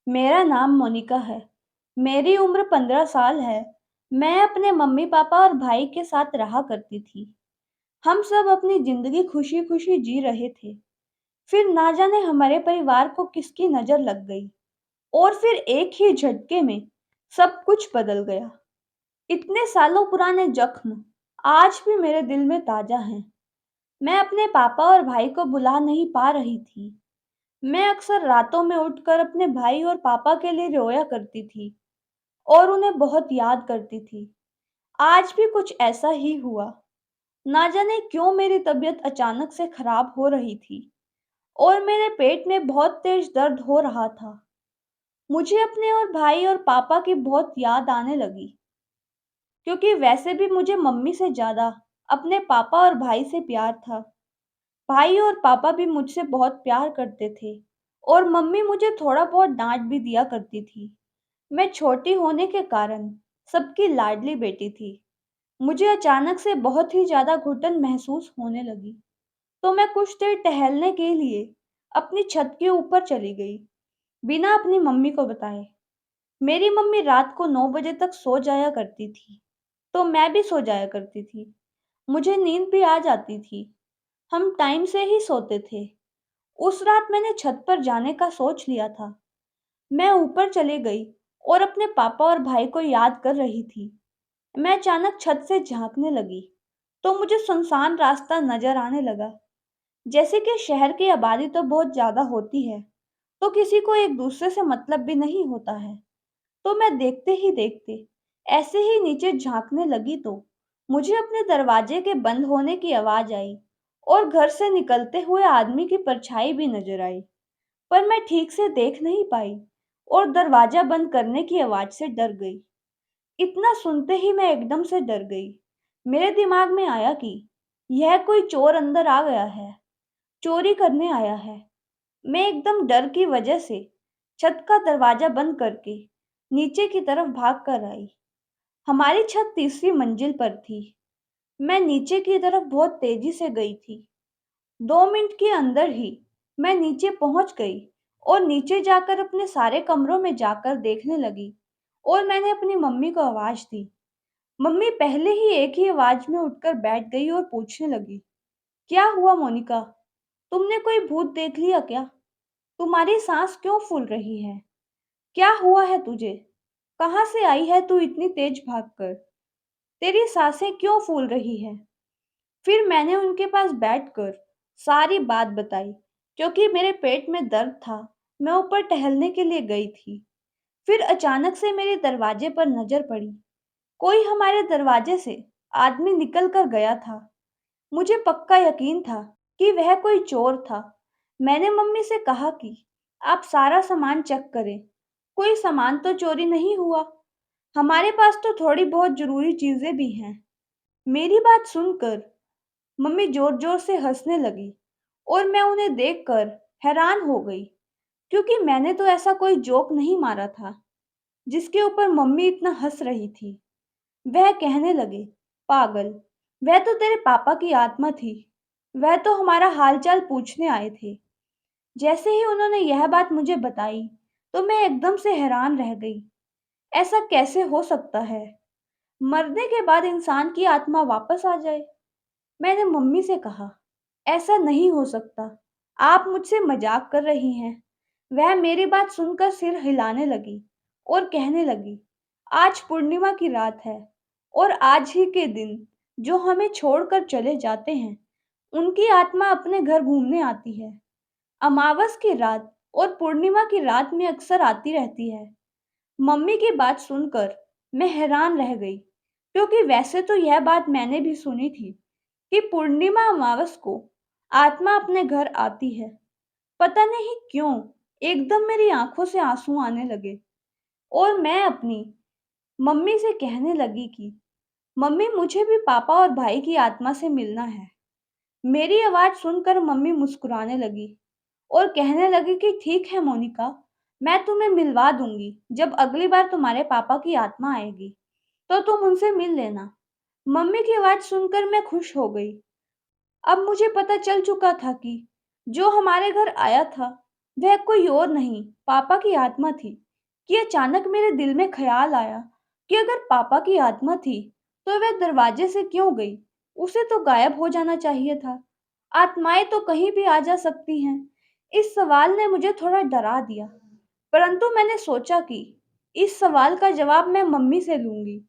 मेरा नाम मोनिका है। मेरी उम्र 15 साल है। मैं अपने मम्मी-पापा और भाई के साथ रहा करती थी। हम सब अपनी ज़िंदगी खुशी-खुशी जी रहे थे। फिर ना जाने हमारे परिवार को किसकी नज़र लग गई और फिर एक ही झटके में सब कुछ बदल गया। इतने सालों पुराने ज़ख्म आज भी मेरे दिल में ताज़ा हैं। मैं अपने पापा और भाई को बुला नहीं पा रही थी। मैं अक्सर रातों में उठकर अपने भाई और पापा के लिए रोया करती थी और उन्हें बहुत याद करती थी। आज भी कुछ ऐसा ही हुआ। ना जाने क्यों मेरी तबीयत अचानक से खराब हो रही थी और मेरे पेट में बहुत तेज दर्द हो रहा था। मुझे अपने और भाई और पापा की बहुत याद आने लगी, क्योंकि वैसे भी मुझे मम्मी से ज़्यादा अपने पापा और भाई से प्यार था। भाई और पापा भी मुझसे बहुत प्यार करते थे और मम्मी मुझे थोड़ा बहुत डांट भी दिया करती थी। मैं छोटी होने के कारण सबकी लाडली बेटी थी। मुझे अचानक से बहुत ही ज़्यादा घुटन महसूस होने लगी, तो मैं कुछ देर टहलने के लिए अपनी छत के ऊपर चली गई, बिना अपनी मम्मी को बताए। मेरी मम्मी रात को 9 बजे तक सो जाया करती थी, तो मैं भी सो जाया करती थी। मुझे नींद भी आ जाती थी। हम टाइम से ही सोते थे। उस रात मैंने छत पर जाने का सोच लिया था। मैं ऊपर चली गई और अपने पापा और भाई को याद कर रही थी। मैं अचानक छत से झांकने लगी, तो मुझे सुनसान रास्ता नजर आने लगा। जैसे कि शहर की आबादी तो बहुत ज्यादा होती है, तो किसी को एक दूसरे से मतलब भी नहीं होता है। तो मैं देखते ही देखते ऐसे ही नीचे झांकने लगी, तो मुझे अपने दरवाजे के बंद होने की आवाज आई और घर से निकलते हुए आदमी की परछाई भी नजर आई। पर मैं ठीक से देख नहीं पाई और दरवाजा बंद करने की आवाज से डर गई। इतना सुनते ही मैं एकदम से डर गई। मेरे दिमाग में आया कि यह कोई चोर अंदर आ गया है, चोरी करने आया है। मैं एकदम डर की वजह से छत का दरवाजा बंद करके नीचे की तरफ भाग कर आई। हमारी छत तीसरी मंजिल पर थी। मैं नीचे की तरफ बहुत तेजी से गई थी। 2 मिनट के अंदर ही मैं नीचे पहुंच गई और नीचे जाकर अपने सारे कमरों में जाकर देखने लगी और मैंने अपनी मम्मी को आवाज दी। मम्मी पहले ही एक ही आवाज में उठकर बैठ गई और पूछने लगी, क्या हुआ मोनिका? तुमने कोई भूत देख लिया क्या? तुम्हारी सांस क्यों फूल रही है? क्या हुआ है तुझे? कहाँ से आई है तू इतनी तेज भागकर? तेरी सांसें क्यों फूल रही है? फिर मैंने उनके पास बैठकर सारी बात बताई। क्योंकि मेरे पेट में दर्द था, मैं ऊपर टहलने के लिए गई थी। फिर अचानक से मेरे दरवाजे पर नजर पड़ी। कोई हमारे दरवाजे से आदमी निकल कर गया था। मुझे पक्का यकीन था कि वह कोई चोर था। मैंने मम्मी से कहा कि आप सारा सामान चेक करें, कोई सामान तो चोरी नहीं हुआ। हमारे पास तो थोड़ी बहुत जरूरी चीजें भी हैं। मेरी बात सुनकर मम्मी जोर जोर से हंसने लगी और मैं उन्हें देखकर हैरान हो गई, क्योंकि मैंने तो ऐसा कोई जोक नहीं मारा था जिसके ऊपर मम्मी इतना हंस रही थी। वह कहने लगे, पागल, वह तो तेरे पापा की आत्मा थी। वह तो हमारा हालचाल पूछने आए थे। जैसे ही उन्होंने यह बात मुझे बताई, तो मैं एकदम से हैरान रह गई। ऐसा कैसे हो सकता है? मरने के बाद इंसान की आत्मा वापस आ जाए? मैंने मम्मी से कहा, ऐसा नहीं हो सकता। आप मुझसे मजाक कर रही हैं। वह मेरी बात सुनकर सिर हिलाने लगी और कहने लगी, आज पूर्णिमा की रात है और आज ही के दिन जो हमें छोड़कर चले जाते हैं, उनकी आत्मा अपने घर घूमने आती है। अमावस की रात और पूर्णिमा की रात में अक्सर आती रहती है। मम्मी की बात सुनकर मैं हैरान रह गई, क्योंकि वैसे तो यह बात मैंने भी सुनी थी कि पूर्णिमा अमावस को आत्मा अपने घर आती है। पता नहीं क्यों एकदम मेरी आंखों से आंसू आने लगे और मैं अपनी मम्मी से कहने लगी कि मम्मी, मुझे भी पापा और भाई की आत्मा से मिलना है। मेरी आवाज सुनकर मम्मी मुस्कुराने लगी और कहने लगी कि ठीक है मोनिका, मैं तुम्हें मिलवा दूंगी। जब अगली बार तुम्हारे पापा की आत्मा आएगी, तो तुम उनसे मिल लेना। मम्मी की आवाज सुनकर मैं खुश हो गई। अब मुझे पता चल चुका था कि जो हमारे घर आया था, वह कोई और नहीं, पापा की आत्मा थी। कि अचानक मेरे दिल में ख्याल आया कि अगर पापा की आत्मा थी, तो वह दरवाजे से क्यों गई? उसे तो गायब हो जाना चाहिए था। आत्माएं तो कहीं भी आ जा सकती हैं। इस सवाल ने मुझे थोड़ा डरा दिया, परंतु मैंने सोचा कि इस सवाल का जवाब मैं मम्मी से लूंगी।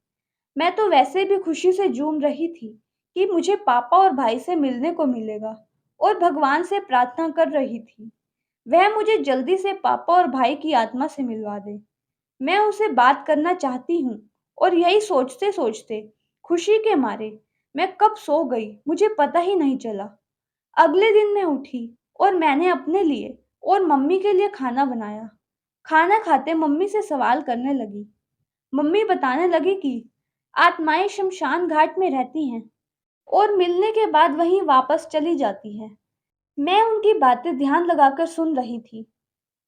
मैं तो वैसे भी खुशी से झूम रही थी कि मुझे पापा और भाई से मिलने को मिलेगा, और भगवान से प्रार्थना कर रही थी वह मुझे जल्दी से पापा और भाई की आत्मा से मिलवा दे। मैं उनसे बात करना चाहती हूँ। और यही सोचते सोचते खुशी के मारे मैं कब सो गई मुझे पता ही नहीं चला। अगले दिन मैं उठी और मैंने अपने लिए और मम्मी के लिए खाना बनाया। खाना खाते मम्मी से सवाल करने लगी। मम्मी बताने लगी कि आत्माएं शमशान घाट में रहती हैं और मिलने के बाद वहीं वापस चली जाती हैं। मैं उनकी बातें ध्यान लगाकर सुन रही थी।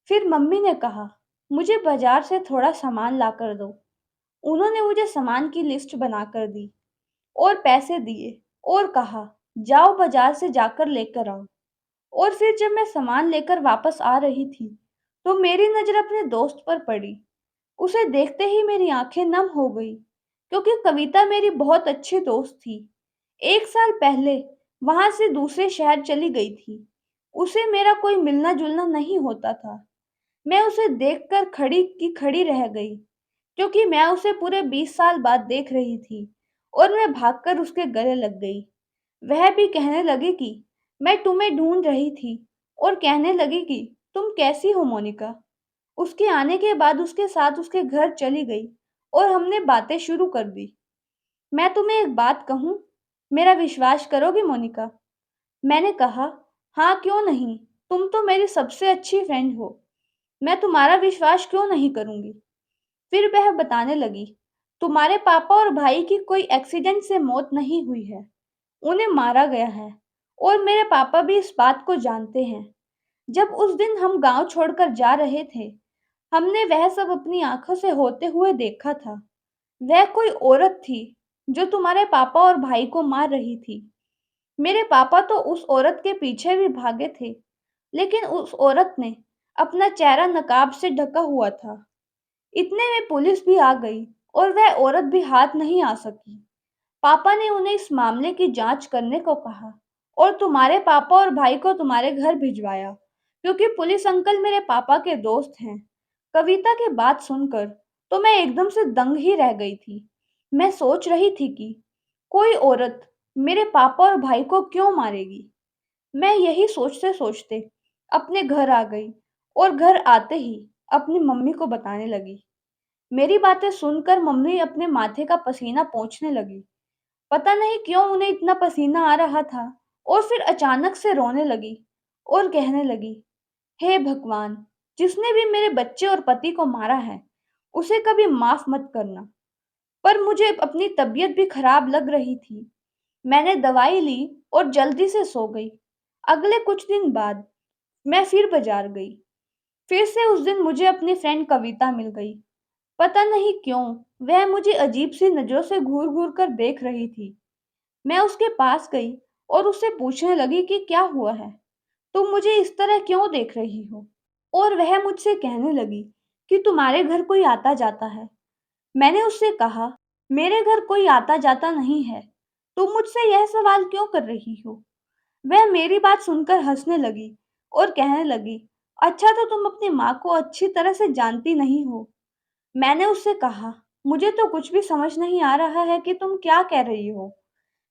फिर मम्मी ने कहा, मुझे बाजार से थोड़ा सामान ला कर दो। उन्होंने मुझे सामान की लिस्ट बनाकर दी और पैसे दिए और कहा, जाओ बाजार से जाकर लेकर आओ। और फिर जब मैं सामान लेकर वापस आ रही थी, तो मेरी नजर अपने दोस्त पर पड़ी। उसे देखते ही मेरी आंखें नम हो गई, क्योंकि कविता मेरी बहुत अच्छी दोस्त थी। 1 साल पहले वहां से दूसरे शहर चली गई थी। उसे मेरा कोई मिलना जुलना नहीं होता था। मैं उसे देखकर खड़ी की खड़ी रह गई, क्योंकि मैं उसे पूरे 20 साल बाद देख रही थी। और मैं भागकर उसके गले लग गई। वह भी कहने लगी कि मैं तुम्हें ढूंढ रही थी, और कहने लगी कि तुम कैसी हो मोनिका। उसके आने के बाद उसके साथ उसके घर चली गई और हमने बातें शुरू कर दी। मैं तुम्हें एक बात कहूं, मेरा विश्वास करोगी मोनिका? मैंने कहा, हाँ क्यों नहीं, तुम तो मेरी सबसे अच्छी फ्रेंड हो। मैं तुम्हारा विश्वास क्यों नहीं करूंगी? फिर वह बताने लगी, तुम्हारे पापा और भाई की कोई एक्सीडेंट से मौत नहीं हुई है, उन्हें मारा गया है। और मेरे पापा भी इस बात को जानते हैं। जब उस दिन हम गांव छोड़कर जा रहे थे, हमने वह सब अपनी आंखों से होते हुए देखा था। वह कोई औरत थी जो तुम्हारे पापा और भाई को मार रही थी। मेरे पापा तो उस औरत के पीछे भी भागे थे, लेकिन उस औरत ने अपना चेहरा नकाब से ढका हुआ था। इतने में पुलिस भी आ गई और वह औरत भी हाथ नहीं आ सकी। पापा ने उन्हें इस मामले की जांच करने को कहा और तुम्हारे पापा और भाई को तुम्हारे घर भिजवाया, क्योंकि पुलिस अंकल मेरे पापा के दोस्त हैं। कविता की बात सुनकर तो मैं एकदम से दंग ही रह गई थी। मैं सोच रही थी कि कोई औरत मेरे पापा और भाई को क्यों मारेगी। मैं यही सोचते सोचते अपने घर आ गई और घर आते ही अपनी मम्मी को बताने लगी। मेरी बातें सुनकर मम्मी अपने माथे का पसीना पोंछने लगी। पता नहीं क्यों उन्हें इतना पसीना आ रहा था। और फिर अचानक से रोने लगी और कहने लगी, हे भगवान, जिसने भी मेरे बच्चे और पति को मारा है, उसे कभी माफ मत करना। पर मुझे अपनी तबीयत भी खराब लग रही थी। मैंने दवाई ली और जल्दी से सो गई। अगले कुछ दिन बाद मैं फिर बाजार गई। फिर से उस दिन मुझे अपनी फ्रेंड कविता मिल गई। पता नहीं क्यों वह मुझे अजीब सी नजरों से घूर घूर कर देख रही थी। मैं उसके पास गई और उससे पूछने लगी कि क्या हुआ है, तुम मुझे इस तरह क्यों देख रही हो? और वह मुझसे कहने लगी कि तुम्हारे घर कोई आता जाता है। मैंने उससे कहा, मेरे घर कोई आता जाता नहीं है, तुम मुझसे यह सवाल क्यों कर रही हो? वह मेरी बात सुनकर हंसने लगी और कहने लगी, अच्छा तो तुम अपनी माँ को अच्छी तरह से जानती नहीं हो। मैंने उससे कहा, मुझे तो कुछ भी समझ नहीं आ रहा है कि तुम क्या कह रही हो।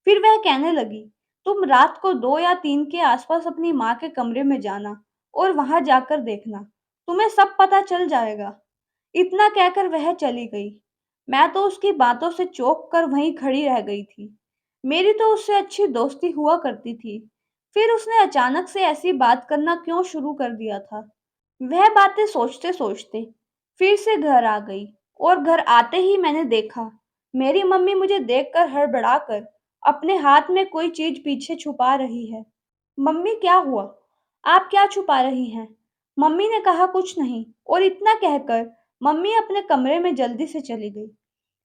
फिर वह कहने लगी, तुम रात को 2 या 3 के आसपास अपनी माँ के कमरे में जाना और वहां जाकर देखना, तुम्हें सब पता चल जाएगा। इतना कहकर वह चली गई। मैं तो उसकी बातों से चौंक कर वहीं खड़ी रह गई थी। मेरी तो उससे अच्छी दोस्ती हुआ करती थी, फिर उसने अचानक से ऐसी बात करना क्यों शुरू कर दिया था? वह बातें सोचते सोचते फिर से घर आ गई। और घर आते ही मैंने देखा, मेरी मम्मी मुझे देखकर हड़बड़ाकर अपने हाथ में कोई चीज पीछे छुपा रही है। मम्मी क्या हुआ? आप क्या छुपा रही हैं? मम्मी ने कहा, कुछ नहीं। और इतना कहकर मम्मी अपने कमरे में जल्दी से चली गई।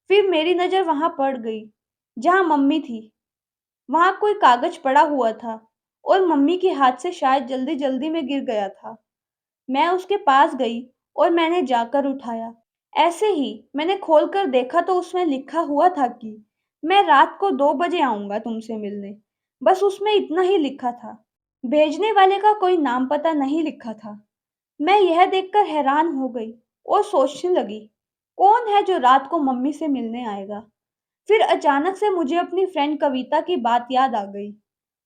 फिर मेरी नजर वहां पड़ गई जहां मम्मी थी। वहां कोई कागज पड़ा हुआ था और मम्मी के हाथ से शायद जल्दी जल्दी में गिर गया था। मैं उसके पास गई और मैंने जाकर उठाया। ऐसे ही मैंने खोलकर देखा तो उसमें लिखा हुआ था कि मैं रात को 2 बजे आऊँगा तुमसे मिलने। बस उसमें इतना ही लिखा था। भेजने वाले का कोई नाम पता नहीं लिखा था। मैं यह देखकर हैरान हो गई और सोचने लगी, कौन है जो रात को मम्मी से मिलने आएगा? फिर अचानक से मुझे अपनी फ्रेंड कविता की बात याद आ गई।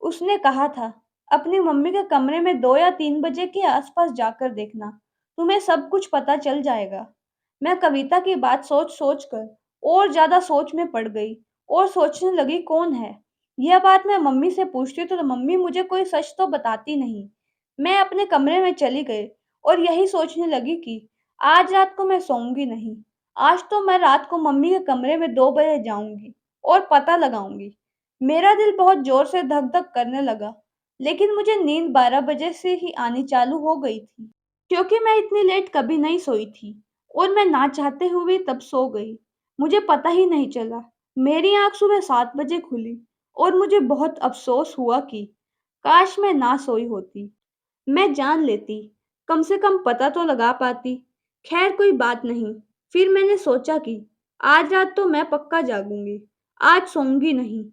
उसने कहा था, अपनी मम्मी के कमरे में 2 या 3 बजे के आसपास जाकर देखना, तुम्हें सब कुछ पता चल जाएगा। मैं कविता की बात सोच-सोच कर और ज़्यादा सोच में पड़ गई और सोचने लगी कौन है? यह बात मैं मम्मी से पूछती तो मम्मी मुझे कोई सच तो बताती नहीं। मैं अपने कमरे में चली गई और यही सोचने लगी कि आज रात को मैं सोऊंगी नहीं। आज तो मैं रात को मम्मी के कमरे में 2 बजे जाऊंगी और पता लगाऊंगी। मेरा दिल बहुत जोर से धक-धक करने लगा, लेकिन मुझे नींद 12 बजे से ही आनी चालू हो गई थी, क्योंकि मैं इतनी लेट कभी नहीं सोई थी और मैं ना चाहते हुए तब सो गई। मुझे पता ही नहीं चला। मेरी आँख सुबह 7 बजे खुली और मुझे बहुत अफ़सोस हुआ कि काश मैं ना सोई होती। मैं जान लेती, कम से कम पता तो लगा पाती। खैर कोई बात नहीं। फिर मैंने सोचा कि आज रात तो मैं पक्का जागूंगी, आज सोऊंगी नहीं।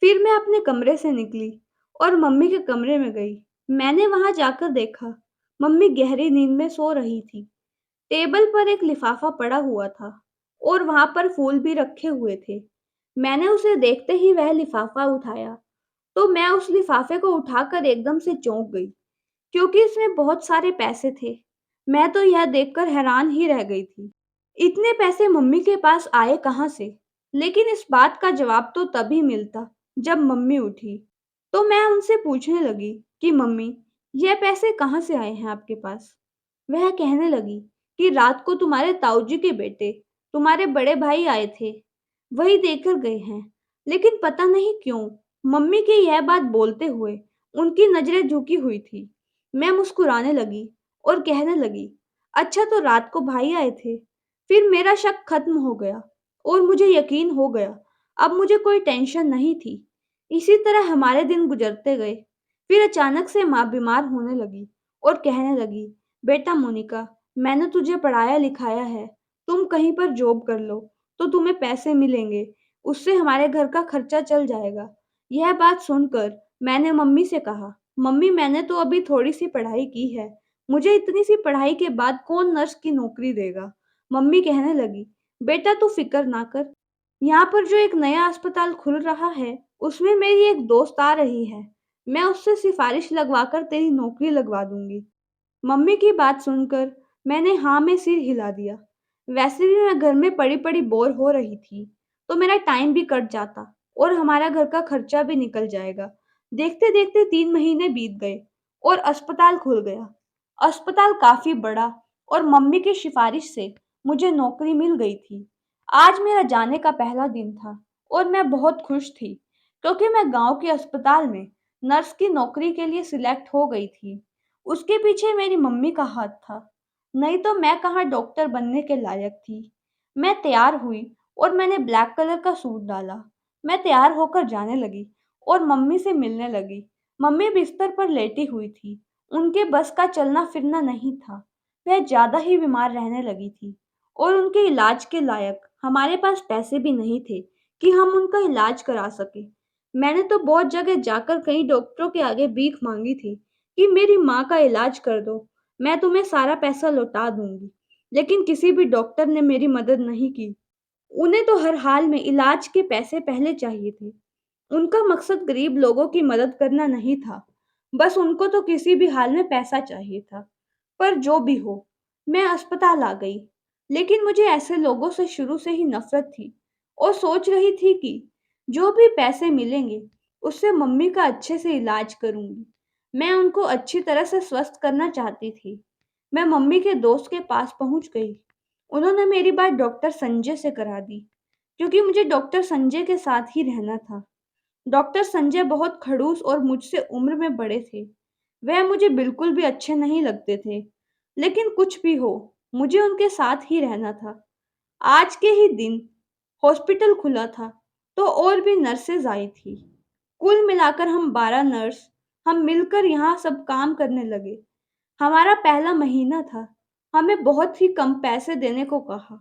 फिर मैं अपने कमरे से निकली और मम्मी के कमरे में गई। मैंने वहां जाकर देखा, मम्मी गहरी नींद में सो रही थी। टेबल पर एक लिफाफा पड़ा हुआ था और वहां पर फूल भी रखे हुए थे। मैंने उसे देखते ही वह लिफाफा उठाया, तो मैं उस लिफाफे को उठाकर एकदम से चौंक गई। क्योंकि इसमें बहुत सारे पैसे थे। मैं तो यह देखकर हैरान ही रह गई थी। इतने पैसे मम्मी के पास आए कहाँ से? लेकिन इस बात का जवाब तो तभी मिलता जब मम्मी उठी। तो मैं उनसे पूछने लगी कि मम्मी, यह पैसे कहाँ से आए हैं आपके पास? वह कहने लगी कि रात को तुम्हारे ताऊजी के बेटे, तुम्हारे बड़े भाई आए थे। वही देकर गए हैं। लेकिन पता नहीं क्यों मम्मी की यह बात बोलते हुए उनकी नजरें झुकी हुई थी। मैं मुस्कुराने लगी और कहने लगी, अच्छा तो रात को भाई आए थे। फिर मेरा शक खत्म हो गया और मुझे यकीन हो गया। अब मुझे कोई टेंशन नहीं थी। इसी तरह हमारे दिन गुजरते गए। फिर अचानक से माँ बीमार होने लगी और कहने लगी, बेटा मोनिका, मैंने तुझे पढ़ाया लिखाया है, तुम कहीं पर जॉब कर लो तो तुम्हें पैसे मिलेंगे, उससे हमारे घर का खर्चा चल जाएगा। यह बात सुनकर मैंने मम्मी से कहा, मम्मी मैंने तो अभी थोड़ी सी पढ़ाई की है, मुझे इतनी सी पढ़ाई के बाद कौन नर्स की नौकरी देगा। मम्मी कहने लगी, बेटा तू फिक्र ना कर, यहाँ पर जो एक नया अस्पताल खुल रहा है उसमें मेरी एक दोस्त आ रही है, मैं उससे सिफारिश लगवाकर तेरी नौकरी लगवा दूंगी। मम्मी की बात सुनकर मैंने हाँ में सिर हिला दिया। वैसे भी मैं घर में पड़ी-पड़ी बोर हो रही थी, तो मेरा टाइम भी कट जाता और हमारा घर का खर्चा भी निकल जाएगा। देखते-देखते 3 महीने बीत गए और अस्पताल खुल गया। अस्पताल काफ़ी बड़ा और मम्मी की सिफारिश से मुझे नौकरी मिल गई थी। आज मेरा जाने का पहला दिन था और मैं बहुत खुश थी, क्योंकि मैं गाँव के अस्पताल में नर्स की नौकरी के लिए सिलेक्ट हो गई थी। उसके पीछे मेरी मम्मी का हाथ था, नहीं तो मैं कहाँ डॉक्टर बनने के लायक थी। मैं तैयार हुई और मैंने ब्लैक कलर का सूट डाला। मैं तैयार होकर जाने लगी और मम्मी से मिलने लगी। मम्मी बिस्तर पर लेटी हुई थी। उनके बस का चलना फिरना नहीं था। वह ज़्यादा ही बीमार रहने लगी थी और उनके इलाज के लायक हमारे पास पैसे भी नहीं थे कि हम उनका इलाज करा सकें। मैंने तो बहुत जगह जाकर कई डॉक्टरों के आगे भीख मांगी थी कि मेरी माँ का इलाज कर दो, मैं तुम्हें सारा पैसा लौटा दूंगी। लेकिन किसी भी डॉक्टर ने मेरी मदद नहीं की। उन्हें तो हर हाल में इलाज के पैसे पहले चाहिए थे। उनका मकसद गरीब लोगों की मदद करना नहीं था। बस उनको तो किसी भी हाल में पैसा चाहिए था। पर जो भी हो, मैं अस्पताल आ गई। लेकिन मुझे ऐसे लोगों से शुरू से ही नफरत थी और सोच रही थी कि जो भी पैसे मिलेंगे, उससे मम्मी का अच्छे से इलाज करूंगी। मैं उनको अच्छी तरह से स्वस्थ करना चाहती थी। मैं मम्मी के दोस्त के पास पहुंच गई। उन्होंने मेरी बात डॉक्टर संजय से करा दी, क्योंकि मुझे डॉक्टर संजय के साथ ही रहना था। डॉक्टर संजय बहुत खड़ूस और मुझसे उम्र में बड़े थे। वह मुझे बिल्कुल भी अच्छे नहीं लगते थे। लेकिन कुछ भी हो, मुझे उनके साथ ही रहना था। आज के ही दिन हॉस्पिटल खुला था, तो और भी नर्सेज आई थी। कुल मिलाकर हम 12 नर्स हम मिलकर यहाँ सब काम करने लगे। हमारा पहला महीना था। हमें बहुत ही कम पैसे देने को कहा।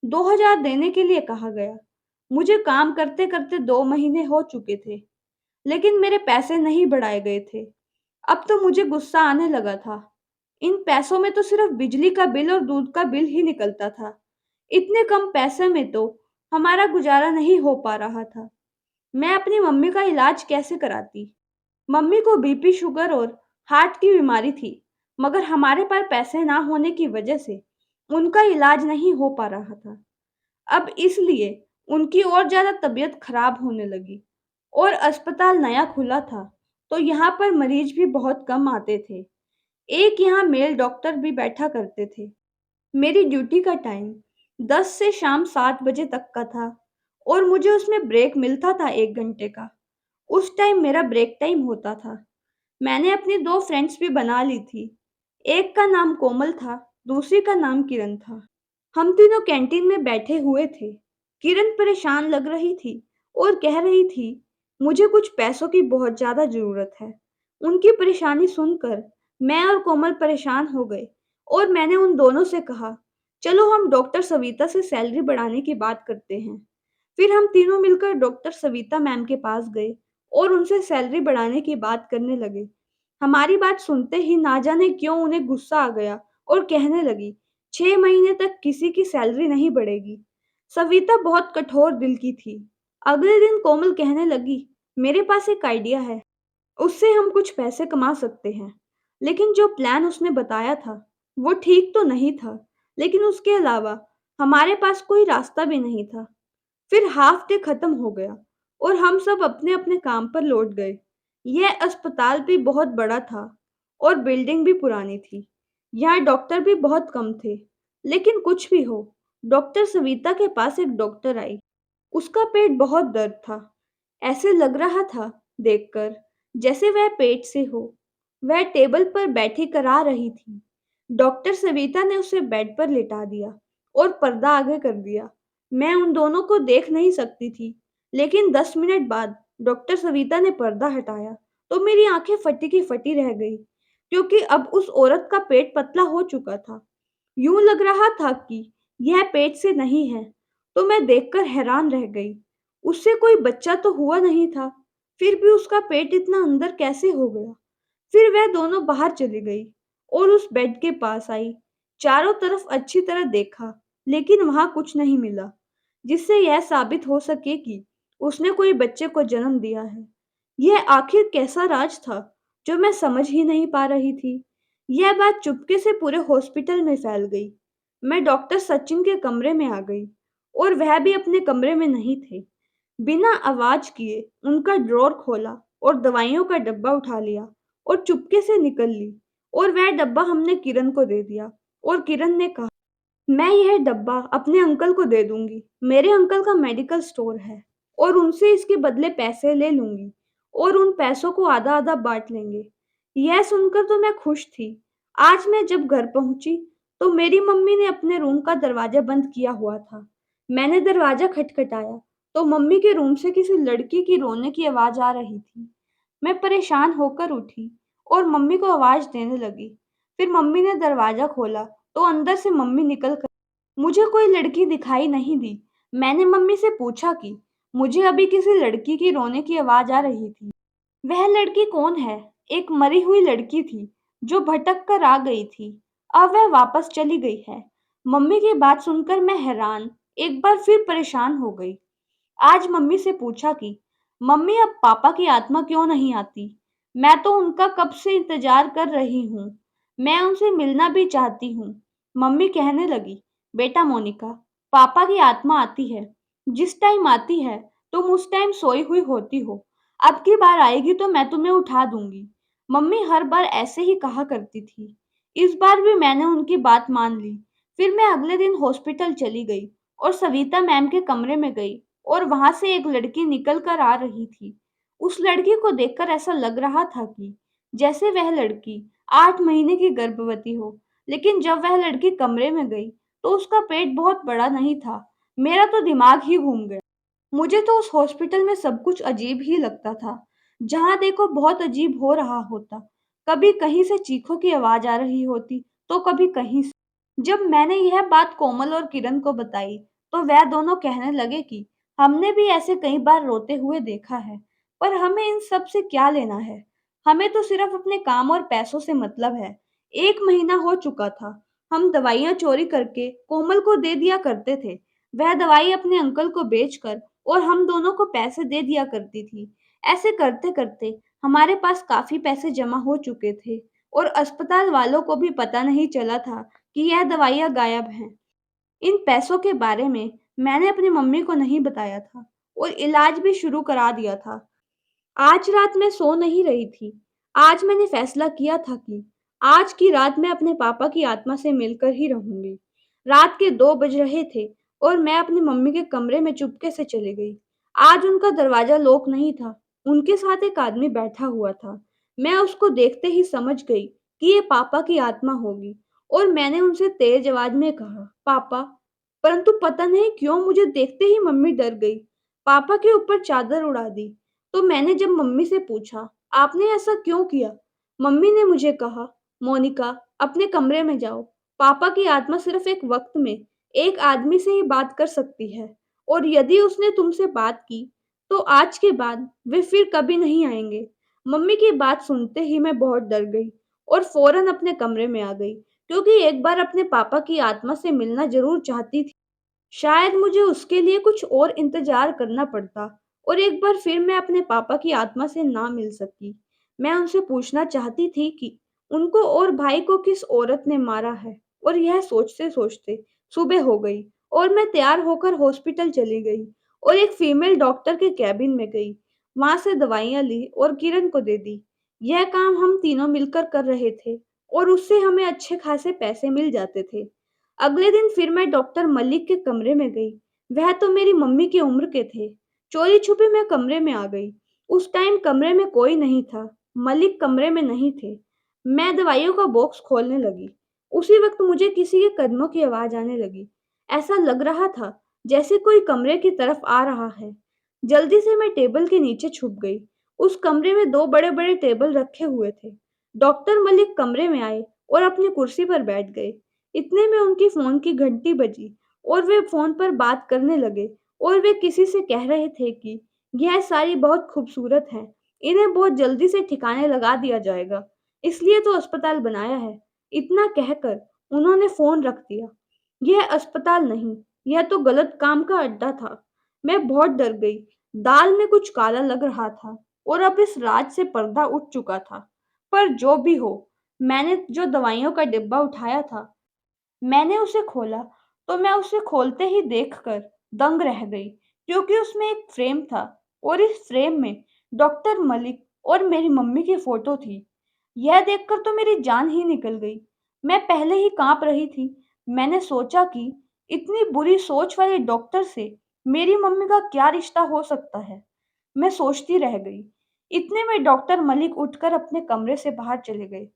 2000 देने के लिए कहा गया। मुझे काम करते-करते 2 महीने हो चुके थे, लेकिन मेरे पैसे नहीं बढ़ाए गए थे। अब तो मुझे गुस्सा आने लगा था। इन पैसों में तो सिर्फ बिजली का बिल और दूध का बिल ही निकलता था। इतने कम पैसे में तो हमारा गुजारा नहीं हो पा रहा था। मैं अपनी मम्मी का इलाज कैसे कराती? मम्मी को बीपी, शुगर और हार्ट की बीमारी थी, मगर हमारे पास पैसे ना होने की वजह से उनका इलाज नहीं हो पा रहा था। अब इसलिए उनकी और ज़्यादा तबीयत खराब होने लगी और अस्पताल नया खुला था, तो यहाँ पर मरीज भी बहुत कम आते थे। एक यहाँ मेल डॉक्टर भी बैठा करते थे। मेरी ड्यूटी का टाइम 10 से शाम 7 बजे तक का था और मुझे उसमें ब्रेक मिलता था 1 घंटे का। उस टाइम मेरा ब्रेक टाइम होता था। मैंने अपनी 2 फ्रेंड्स भी बना ली थी। एक का नाम कोमल था, दूसरी का नाम किरण था। हम तीनों कैंटीन में बैठे हुए थे। किरण परेशान लग रही थी और कह रही थी, मुझे कुछ पैसों की बहुत ज़्यादा ज़रूरत है। उनकी परेशानी सुनकर मैं और कोमल परेशान हो गए और मैंने उन दोनों से कहा, चलो हम डॉक्टर सविता से सैलरी बढ़ाने की बात करते हैं। फिर हम तीनों मिलकर डॉक्टर सविता मैम के पास गए और उनसे सैलरी बढ़ाने की बात करने लगे। हमारी बात सुनते ही ना जाने क्यों उन्हें गुस्सा आ गया और कहने लगी, 6 महीने तक किसी की सैलरी नहीं बढ़ेगी। सविता बहुत कठोर दिल की थी। अगले दिन कोमल कहने लगी, मेरे पास एक आइडिया है, उससे हम कुछ पैसे कमा सकते हैं। लेकिन जो प्लान उसने बताया था, वो ठीक तो नहीं था, लेकिन उसके अलावा हमारे पास कोई रास्ता भी नहीं था। फिर हाफ डे खत्म हो गया और हम सब अपने-अपने काम पर लौट गए। यह अस्पताल भी बहुत बड़ा था और बिल्डिंग भी पुरानी थी। यहाँ डॉक्टर भी बहुत कम थे। लेकिन कुछ भी हो, डॉक्टर सविता के पास एक डॉक्टर आई। उसका पेट बहुत दर्द था। ऐसे लग रहा था देखकर जैसे वह पेट से हो। वह टेबल पर बैठी करा रही थी। डॉक्टर सविता ने उसे बेड पर लिटा दिया और पर्दा आगे कर दिया। मैं उन दोनों को देख नहीं सकती थी, लेकिन 10 मिनट बाद डॉक्टर सविता ने पर्दा हटाया तो मेरी आंखें फटी की फटी रह गई, क्योंकि अब उस औरत का पेट पतला हो चुका था। यूं लग रहा था कि यह पेट से नहीं है, तो मैं देखकर हैरान रह गई। उससे कोई बच्चा तो हुआ नहीं था, फिर भी उसका पेट इतना अंदर कैसे हो गया? फिर वह दोनों बाहर चली गई और उस बेड के पास आई। चारों तरफ अच्छी तरह देखा, लेकिन वहां कुछ नहीं मिला, जिससे यह साबित हो सके कि उसने कोई बच्चे को जन्म दिया है। यह आखिर कैसा राज था जो मैं समझ ही नहीं पा रही थी। यह बात चुपके से पूरे हॉस्पिटल में फैल गई। मैं डॉक्टर सचिन के कमरे में आ गई और वह भी अपने कमरे में नहीं थे। बिना आवाज किए उनका ड्रॉर खोला और दवाइयों का डब्बा उठा लिया और चुपके से निकल ली, और वह डब्बा हमने किरण को दे दिया और किरण ने कहा, मैं यह डब्बा अपने अंकल को दे दूंगी। मेरे अंकल का मेडिकल स्टोर है और उनसे इसके बदले पैसे ले लूंगी और उन पैसों को आधा आधा बांट लेंगे। यह सुनकर तो मैं खुश थी। आज मैं जब घर पहुंची तो मेरी मम्मी ने अपने रूम का दरवाजा बंद किया हुआ था। मैंने दरवाजा खटखटाया तो मम्मी के रूम से किसी लड़की की रोने की आवाज आ रही थी। मैं परेशान होकर उठी और मम्मी को आवाज देने लगी। फिर मम्मी ने दरवाजा खोला तो अंदर से मम्मी निकल कर, मुझे कोई लड़की दिखाई नहीं दी। मैंने मम्मी से पूछा कि मुझे अभी किसी लड़की की रोने की आवाज आ रही थी। वह लड़की कौन है? एक मरी हुई लड़की थी जो भटक कर आ गई थी। अब वह वापस चली गई है। मम्मी की बात सुनकर मैं हैरान, एक बार फिर परेशान हो गई। आज मम्मी से पूछा कि मम्मी अब पापा की आत्मा क्यों नहीं आती? मैं तो उनका कब से इंतजार कर रही हूँ। मैं उनसे मिलना भी चाहती हूँ। मम्मी कहने लगी, बेटा मोनिका, पापा की आत्मा आती है। जिस टाइम आती है तुम उस टाइम सोई हुई होती हो। अब की बार आएगी तो मैं तुम्हें उठा दूंगी। मम्मी हर बार ऐसे ही कहा करती थी। इस बार भी मैंने उनकी बात मान ली। फिर मैं अगले दिन हॉस्पिटल चली गई और सविता मैम के कमरे में गई और वहां से एक लड़की निकल कर आ रही थी। उस लड़की को देखकर ऐसा लग रहा था कि जैसे वह लड़की 8 महीने की गर्भवती हो। लेकिन जब वह लड़की कमरे में गई तो उसका पेट बहुत बड़ा नहीं था। मेरा तो दिमाग ही घूम गया। मुझे तो उस हॉस्पिटल में सब कुछ अजीब ही लगता था। जहाँ देखो बहुत अजीब हो रहा होता। कभी कहीं से चीखों की आवाज आ रही होती, तो कभी कहीं से। जब मैंने यह बात कोमल और किरण को बताई, तो वह दोनों कहने लगे कि हमने भी ऐसे कई बार रोते हुए देखा है, पर हमें इन सब से क्या लेना है? हमें तो सिर्फ अपने काम और पैसों से मतलब है। 1 महीना हो चुका था। हम दवाइयाँ चोरी करके कोमल को दे दिया करते थे। वह दवाई अपने अंकल को बेचकर और हम दोनों को पैसे दे दिया करती थी। ऐसे करते-करते हमारे पास काफ़ी पैसे जमा हो चुके थे और अस्पताल वालों को भी पता नहीं चला था कि यह दवाइयाँ गायब हैं। इन पैसों के बारे में मैंने अपनी मम्मी को नहीं बताया था और इलाज भी शुरू करा दिया था। आज रात मैं सो नहीं रही थी। आज मैंने फैसला किया था कि आज की रात मैं अपने पापा की आत्मा से मिलकर ही रहूंगी। रात के 2 बज रहे थे और मैं अपनी मम्मी के कमरे में चुपके से चली गई। आज उनका दरवाजा लॉक नहीं था। उनके साथ एक आदमी बैठा हुआ था। मैं उसको देखते ही समझ गई कि ये पापा की आत्मा होगी और मैंने उनसे तेज आवाज में कहा, पापा। परंतु पता नहीं क्यों मुझे देखते ही मम्मी डर गई। पापा के ऊपर चादर उड़ा दी। तो मैंने जब मम्मी से पूछा, आपने ऐसा क्यों किया? मम्मी ने मुझे कहा, मोनिका, अपने कमरे में जाओ। पापा की आत्मा सिर्फ एक वक्त में एक आदमी से ही बात कर सकती है और यदि उसने तुमसे बात की, तो आज के बाद वे फिर कभी नहीं आएंगे। मम्मी की बात सुनते ही मैं बहुत डर गई और फौरन अपने कमरे में आ गई, क्योंकि एक बार अपने पापा की आत्मा से मिलना जरूर चाहती थी। शायद मुझे उसके लिए कुछ और इंतजार करना पड़ता और एक बार फिर मैं अपने पापा की आत्मा से ना मिल सकी। मैं उनसे पूछना चाहती थी कि उनको और भाई को किस औरत ने मारा है, और यह सोचते-सोचते सुबह हो गई और मैं तैयार होकर हॉस्पिटल चली गई और एक फीमेल डॉक्टर के केबिन में गई। वहां से दवाइयां ली और किरण को दे दी। यह काम हम तीनों मिलकर कर रहे थे और उससे हमें अच्छे खासे पैसे मिल जाते थे। अगले दिन फिर मैं डॉक्टर मलिक के कमरे में गई। वह तो मेरी मम्मी की उम्र के थे। चोरी छुपे मैं कमरे में आ गई। उस टाइम कमरे में कोई नहीं था। मलिक कमरे में नहीं थे। मैं दवाइयों का बॉक्स खोलने लगी। उसी वक्त मुझे किसी के कदमों की आवाज आने लगी। ऐसा लग रहा था जैसे कोई कमरे की तरफ आ रहा है। जल्दी से मैं टेबल के नीचे छुप गई। उस कमरे में 2 बड़े-बड़े टेबल रखे हुए थे। डॉक्टर मलिक कमरे में आए और अपनी कुर्सी पर बैठ गए। इतने में उनकी फोन की घंटी बजी और वे फोन पर बात करने लगे और वे किसी से कह रहे थे कि यह सारी बहुत खूबसूरत हैं, इन्हें बहुत जल्दी से ठिकाने लगा दिया जाएगा, इसलिए तो अस्पताल बनाया है। इतना कहकर उन्होंने फोन रख दिया। यह अस्पताल नहीं, यह तो गलत काम का अड्डा था। मैं बहुत डर गई। दाल में कुछ काला लग रहा था और अब इस राज से पर्दा उठ चुका था। पर जो भी हो, मैंने जो दवाइयों का डिब्बा उठाया था, मैंने उसे खोला, तो मैं उसे खोलते ही देखकर दंग रह गई, क्योंकि उसमें एक फ्रेम था और इस फ्रेम में डॉक्टर मलिक और मेरी मम्मी की फोटो थी। यह देखकर तो मेरी जान ही निकल गई। मैं पहले ही कांप रही थी। मैंने सोचा कि इतनी बुरी सोच वाले डॉक्टर से मेरी मम्मी का क्या रिश्ता हो सकता है। मैं सोचती रह गई। इतने में डॉक्टर मलिक उठकर अपने कमरे से बाहर चले गए।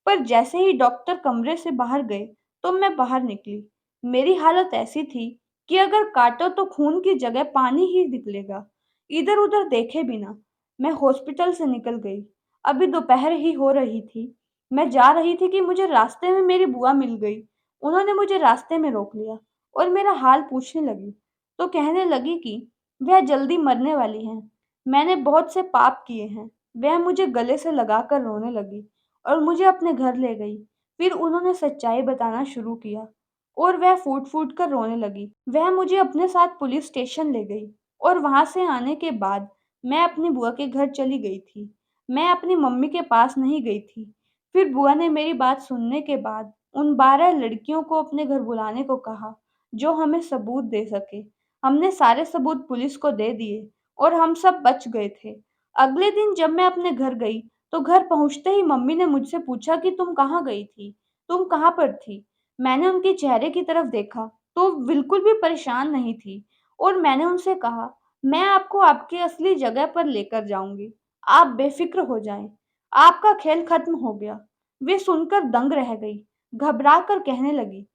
पर जैसे ही डॉक्टर कमरे से बाहर गए, तो मैं बाहर निकली। मेरी हालत ऐसी थी कि अगर काटो तो खून की जगह पानी ही निकलेगा। इधर-उधर देखे बिना मैं हॉस्पिटल से निकल गई। अभी दोपहर ही हो रही थी। मैं जा रही थी कि मुझे रास्ते में मेरी बुआ मिल गई। उन्होंने मुझे रास्ते में रोक लिया और मेरा हाल पूछने लगी। तो कहने लगी कि वह जल्दी मरने वाली हैं। मैंने बहुत से पाप किए हैं। वह मुझे गले से लगाकर रोने लगी और मुझे अपने घर ले गई। फिर उन्होंने सच्चाई बताना शुरू किया और वह फूट-फूट कर रोने लगी। वह मुझे अपने साथ पुलिस स्टेशन ले गई और वहां से आने के बाद मैं अपनी बुआ के घर चली गई थी। मैं अपनी मम्मी के पास नहीं गई थी। फिर बुआ ने मेरी बात सुनने के बाद उन 12 लड़कियों को अपने घर बुलाने को कहा, जो हमें सबूत दे सके। हमने सारे सबूत पुलिस को दे दिए और हम सब बच गए थे। अगले दिन जब मैं अपने घर गई, तो घर पहुंचते ही मम्मी ने मुझसे पूछा कि तुम कहाँ गई थी? तुम कहाँ पर थी? मैंने उनके चेहरे की तरफ देखा, तो बिल्कुल भी परेशान नहीं थी और मैंने उनसे कहा, मैं आपको आपकी असली जगह पर लेकर जाऊंगी। आप बेफिक्र हो जाएं। आपका खेल खत्म हो गया। वे सुनकर दंग रह गई, घबरा कर कहने लगी,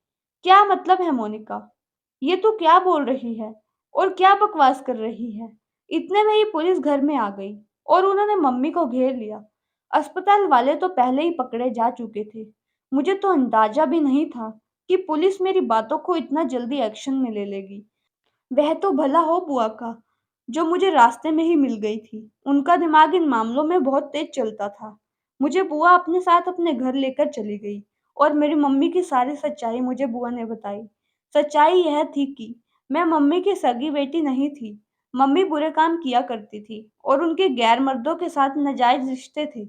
क्या मतलब है मोनिका? ये तू क्या बोल रही है और क्या बकवास कर रही है? इतने में ही पुलिस घर में आ गई और उन्होंने मम्मी को घेर लिया। अस्पताल वाले तो पहले ही पकड़े जा चुके थे। मुझे तो अंदाजा भी नहीं था कि पुलिस मेरी बातों को इतना जल्दी एक्शन में ले लेगी। वह तो भला हो बुआ का, जो मुझे रास्ते में ही मिल गई थी। उनका दिमाग इन मामलों में बहुत तेज चलता था। मुझे बुआ अपने साथ अपने घर लेकर चली गई और मेरी मम्मी की सारी सच्चाई मुझे बुआ ने बताई। सच्चाई यह थी कि मैं मम्मी की सगी बेटी नहीं थी। मम्मी बुरे काम किया करती थी और उनके गैर मर्दों के साथ नाजायज रिश्ते थे।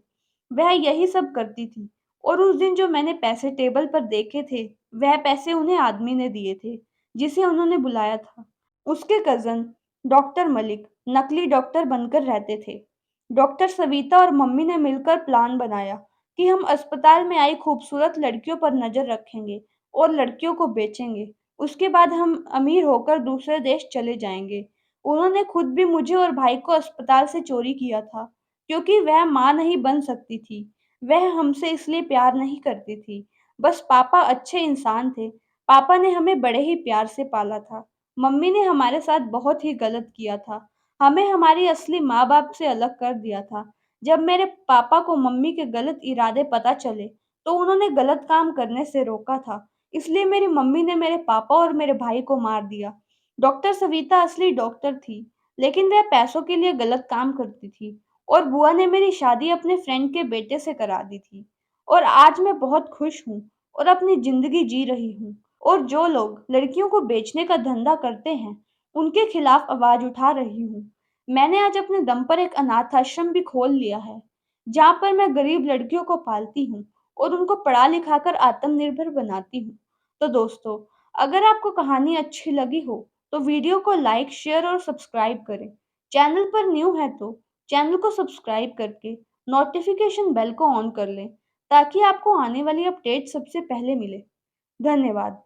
वह यही सब करती थी और उस दिन जो मैंने पैसे टेबल पर देखे थे, वह पैसे उन्हें आदमी ने दिए थे, जिसे उन्होंने बुलाया था। उसके कज़न डॉक्टर मलिक नकली डॉक्टर बनकर रहते थे। डॉक्टर सविता और मम्मी ने मिलकर प्लान बनाया कि हम अस्पताल में आई खूबसूरत लड़कियों पर नज़र रखेंगे और लड़कियों को बेचेंगे। उसके बाद हम अमीर होकर दूसरे देश चले जाएंगे। उन्होंने खुद भी मुझे और भाई को अस्पताल से चोरी किया था, क्योंकि वह माँ नहीं बन सकती थी। वह हमसे इसलिए प्यार नहीं करती थी। बस पापा अच्छे इंसान थे। पापा ने हमें बड़े ही प्यार से पाला था। मम्मी ने हमारे साथ बहुत ही गलत किया था। हमें हमारी असली माँ-बाप से अलग कर दिया था। जब मेरे पापा को मम्मी के गलत इरादे पता चले, तो उन्होंने गलत काम करने से रोका था। इसलिए मेरी मम्मी ने मेरे पापा और मेरे भाई को मार दिया। डॉक्टर सविता असली डॉक्टर थी, लेकिन वह पैसों के लिए गलत काम करती थी और बुआ ने मेरी शादी अपने फ्रेंड के बेटे से करा दी थी। और आज मैं बहुत खुश हूँ और अपनी ज़िंदगी जी रही हूँ। और जो लोग लड़कियों को बेचने का धंधा करते हैं, उनके खिलाफ आवाज उठा रही हूँ। मैंने आज अपने दम पर एक अनाथ आश्रम भी खोल लिया है, जहाँ पर मैं गरीब लड़कियों को पालती हूँ और उनको पढ़ा लिखाकर आत्मनिर्भर बनाती हूँ। तो दोस्तों, अगर आपको कहानी अच्छी लगी हो, तो वीडियो को लाइक, शेयर और सब्सक्राइब करें। चैनल पर न्यू है तो चैनल को सब्सक्राइब करके नोटिफिकेशन बेल को ऑन कर लें, ताकि आपको आने वाली अपडेट सबसे पहले मिले। धन्यवाद।